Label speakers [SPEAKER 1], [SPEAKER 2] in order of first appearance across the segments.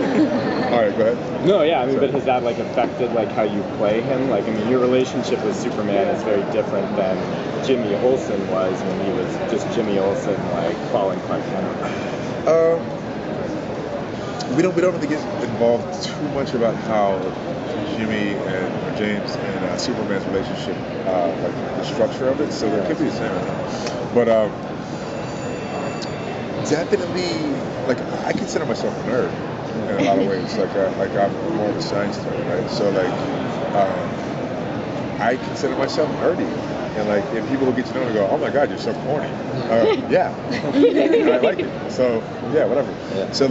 [SPEAKER 1] All right, go ahead.
[SPEAKER 2] No, yeah, I mean, but has that like affected like how you play him? Like, I mean, your relationship with Superman is very different than Jimmy Olsen was when he was just Jimmy Olsen, like falling Clark Kent.
[SPEAKER 1] We don't have to get involved too much about how Jimmy or James and Superman's relationship, like the structure of it. So it could be the same. But definitely, like I consider myself a nerd in a lot of ways. Like I'm more of a science nerd, right? So like I consider myself nerdy. And like, if people will get to know me and go, oh my God, you're so corny. Yeah, and I like it. So yeah, whatever. Yeah. So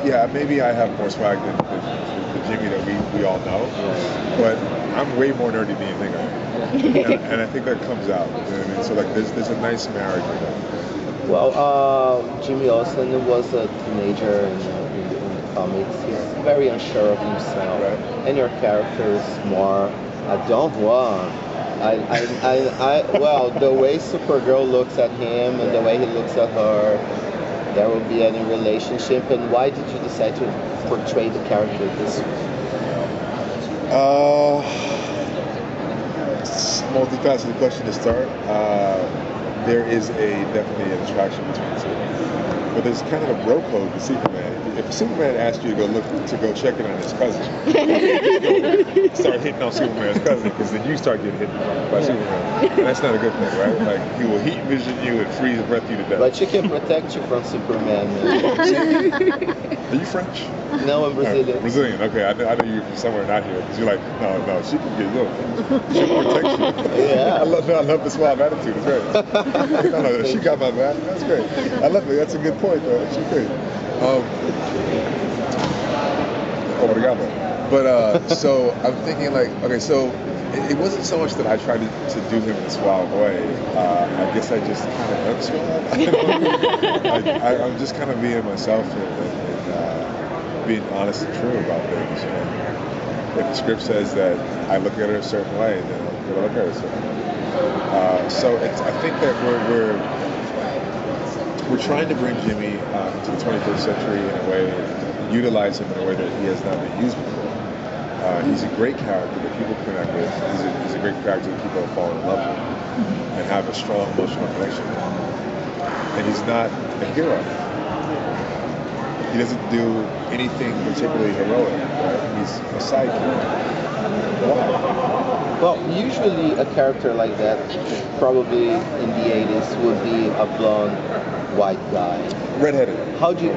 [SPEAKER 1] yeah, maybe I have more swag than the Jimmy that we all know. Yeah. But I'm way more nerdy than you think I am. And I think that comes out. You know what I mean? So like, there's a nice marriage with that.
[SPEAKER 3] Well, Jimmy Olsen was a teenager in the comics. He's very unsure of himself, right. And your character is more, I don't want. Well, the way Supergirl looks at him and the way he looks at her, there will be any relationship. And why did you decide to portray the character this way?
[SPEAKER 1] Multifaceted question to start. There is definitely an attraction between the two, but there's kind of a bro code with Superman. If Superman asked you to go check in on his cousin, just start hitting on Superman's cousin, because then you start getting hit by Superman, and that's not a good thing, right? Like, he will heat vision you and freeze and breath you to death.
[SPEAKER 3] But she can protect you from Superman.
[SPEAKER 1] Are you French?
[SPEAKER 3] No, I'm Brazilian.
[SPEAKER 1] Brazilian, okay. I know you're from somewhere not here, because you're like, no, she can get you. She'll protect you.
[SPEAKER 3] Yeah.
[SPEAKER 1] I love the suave attitude. It's great. No, she got my back. That's great. I love it. That's a good point, though. She's great. Obrigado. But so I'm thinking like, okay, so it wasn't so much that I tried to do him in a suave way. I guess I just kind of am suave. I'm just kind of being myself and being honest and true about things. And if the script says that I look at her a certain way, then I'm gonna look at her a certain way. So I think that we're trying to bring Jimmy to the 21st century in a way, utilize him in a way that he has not been used before. He's a great character that people connect with. He's a great character that people fall in love with and have a strong emotional connection with. And he's not a hero. He doesn't do anything particularly heroic, right? He's a sidekick.
[SPEAKER 3] Well, usually a character like that, probably in the 80s, would be a blonde, white guy.
[SPEAKER 1] Redheaded.
[SPEAKER 3] How do you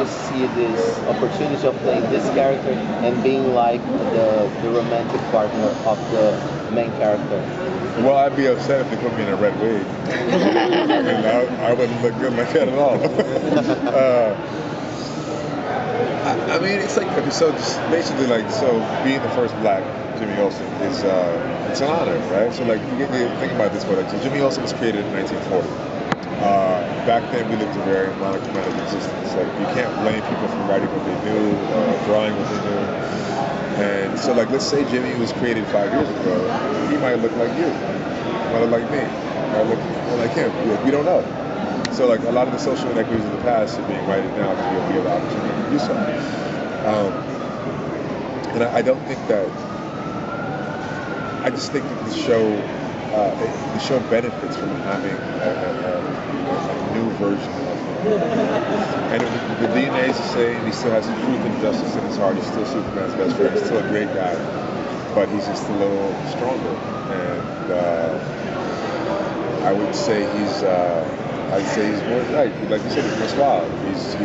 [SPEAKER 3] see this opportunity of playing this character and being like the romantic partner of the main character?
[SPEAKER 1] Well, I'd be upset if they put me in a red wig. And I wouldn't look good like that at all. I mean, it's like, okay, so just basically like, so being the first black Jimmy Olsen is, it's an honor, right? So like, you think about it this way, like, so Jimmy Olsen was created in 1940. Back then we lived a very monochromatic existence. Like, you can't blame people for writing what they knew, drawing what they knew. And so like, let's say Jimmy was created 5 years ago, he might look like you, might look like me, might look like him. We don't know. So like, a lot of the social inequities of the past are being righted now because we have the opportunity to do so. And I don't think that, I just think that the show benefits from having a new version of him. And the DNA is the same. He still has truth and justice in his heart. He's still Superman's best friend. He's still a great guy, but he's just a little stronger. And I would say he's more, like you said, he's more suave. He's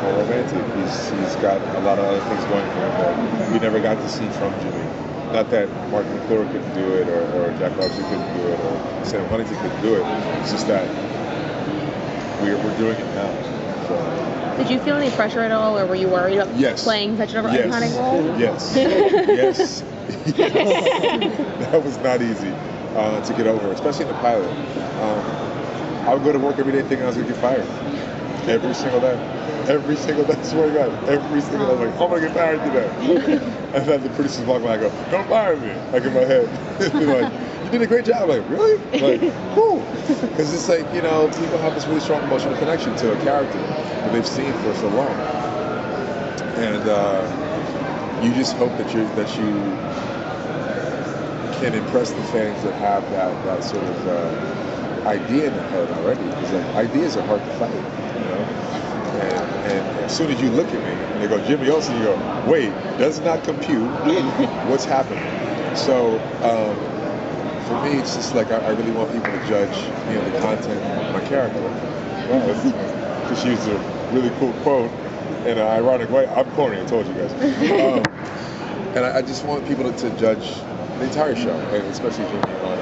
[SPEAKER 1] more romantic. He's got a lot of other things going for him that we never got to see from Jimmy. Not that Mark McClure couldn't do it, or Jack Robinson couldn't do it, or Sam Huntington couldn't do it. It's just that we're doing it now. So.
[SPEAKER 4] Did you feel any pressure at all, or were you worried about playing such an iconic role?
[SPEAKER 1] Yes. Yes. That was not easy to get over, especially in the pilot. I would go to work every day thinking I was going to get fired. every single day. Every single day, I swear to God, every single day. I was like, I'm gonna get married today. And then the producers walk by, I go, don't fire me. Like in my head. They're like, you did a great job. I'm like, really? Like, cool. Because it's like, you know, people have this really strong emotional connection to a character that they've seen for so long. And you just hope that you can impress the fans that have that sort of idea in their head already. Because like, ideas are hard to fight, you know? And as soon as you look at me and they go, Jimmy Olsen, you go, wait, does not compute. What's happening? So for me, it's just like I really want people to judge, you know, the content of my character. Well, just used a really cool quote in an ironic way. I'm corny, I told you guys. And I just want people to judge the entire show, and especially Jimmy, on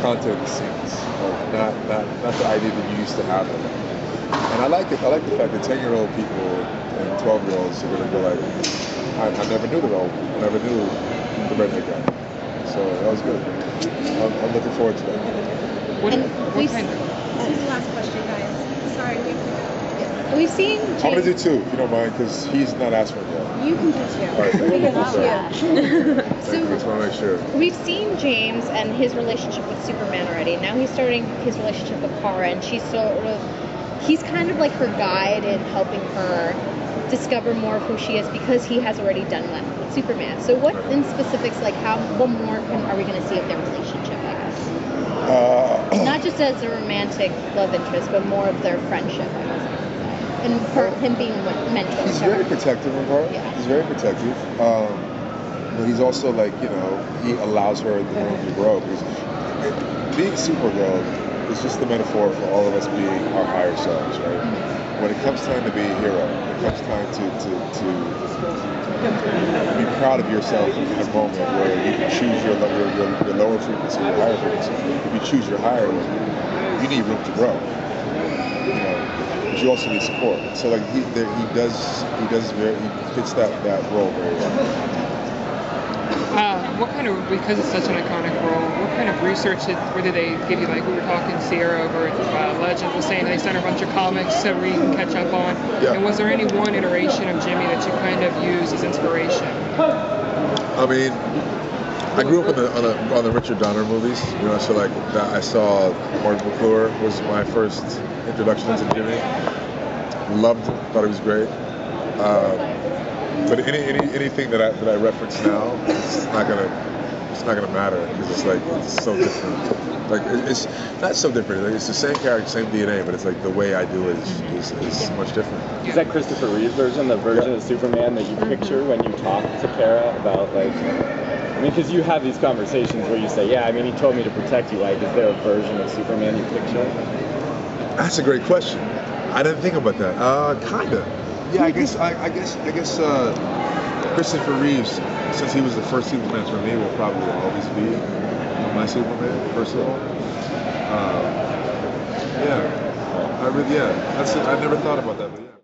[SPEAKER 1] content of the scenes, like not the idea that you used to have of it. And I like it. I like the fact that 10-year-old people and 12-year-olds are going to go like, I never knew the role. I never knew the redhead guy. So that was good. I'm looking forward to that.
[SPEAKER 5] This is the last question, guys. Sorry.
[SPEAKER 4] We've seen James.
[SPEAKER 1] I'm going to do two, if you don't mind, because he's not asking for it.
[SPEAKER 5] You can do two.
[SPEAKER 1] All right, thank you.
[SPEAKER 4] So,
[SPEAKER 1] I just want to make sure.
[SPEAKER 4] we've seen James and his relationship with Superman already. Now he's starting his relationship with Kara, and he's kind of like her guide in helping her discover more of who she is because he has already done that with Superman. So what in specifics, like what more are we going to see of their relationship, I guess? Not just as a romantic love interest, but more of their friendship, I guess. And him being mentor.
[SPEAKER 1] He's very protective of her.
[SPEAKER 4] Yeah.
[SPEAKER 1] He's very protective. But he's also like, you know, he allows her the room to grow. Because being Supergirl is just the metaphor for all of us being our higher selves, right? Mm-hmm. When it comes time to be a hero, when it comes time to be proud of yourself in a moment where you can choose your lower frequency or higher frequency. If you choose your higher one, you need room to grow. You know, but you also need support. So like he fits that role very well.
[SPEAKER 6] What kind of, because it's such an iconic role, what kind of research did they give you? Like we were talking, Sierra over at Legend was saying they sent a bunch of comics so we can catch up on. Yeah. And was there any one iteration of Jimmy that you kind of used as inspiration?
[SPEAKER 1] I mean, I grew up on the Richard Donner movies, you know, so like that I saw Martin McClure was my first introduction to Jimmy. Loved him, thought he was great. But anything that I reference now, it's not gonna matter because it's so different. Like it's not so different. Like, it's the same character, same DNA, but it's like the way I do it is much different.
[SPEAKER 2] Is that Christopher Reeve's version, the version of Superman that you picture when you talk to Kara about like? I mean, because you have these conversations where you say, yeah, I mean, he told me to protect you. Like, is there a version of Superman you picture?
[SPEAKER 1] That's a great question. I didn't think about that. Kinda. Yeah, I guess Christopher Reeves, since he was the first Superman for me, will probably always be my Superman, first of all. Yeah. That's it. I never thought about that. But